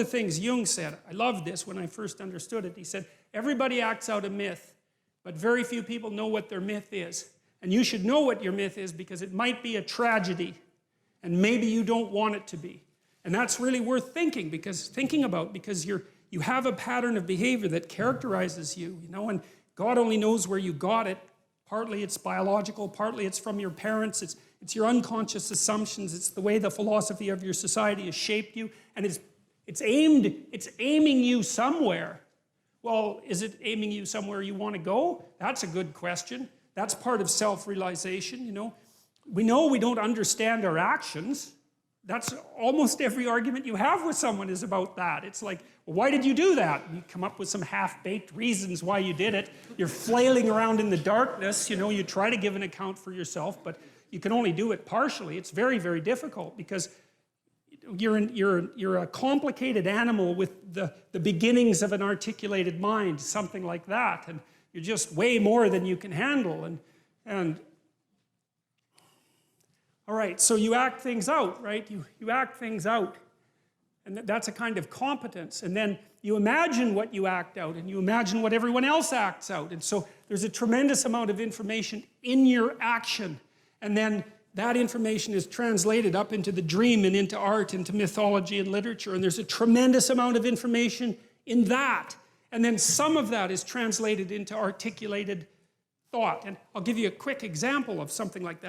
the things Jung said, I loved this when I first understood it. He said, everybody acts out a myth, but very few people know what their myth is. And you should know what your myth is because it might be a tragedy. And maybe you don't want it to be. And that's really worth thinking about because you have a pattern of behavior that characterizes you, you know, and God only knows where you got it. Partly it's biological, partly it's from your parents, it's your unconscious assumptions, it's the way the philosophy of your society has shaped you, and it's aiming you somewhere. Well, is it aiming you somewhere you want to go? That's a good question. That's part of self-realization, you know. We know we don't understand our actions. That's almost every argument you have with someone is about that. It's like, well, why did you do that? And you come up with some half-baked reasons why you did it. You're flailing around in the darkness, you know, you try to give an account for yourself, but you can only do it partially. It's very, very difficult because you're a complicated animal with the beginnings of an articulated mind, something like that. And you're just way more than you can handle. And all right, so you act things out, right? You act things out. And that's a kind of competence. And then you imagine what you act out, and you imagine what everyone else acts out. And so there's a tremendous amount of information in your action. And then that information is translated up into the dream and into art, into mythology and literature. And there's a tremendous amount of information in that. And then some of that is translated into articulated thought. And I'll give you a quick example of something like that.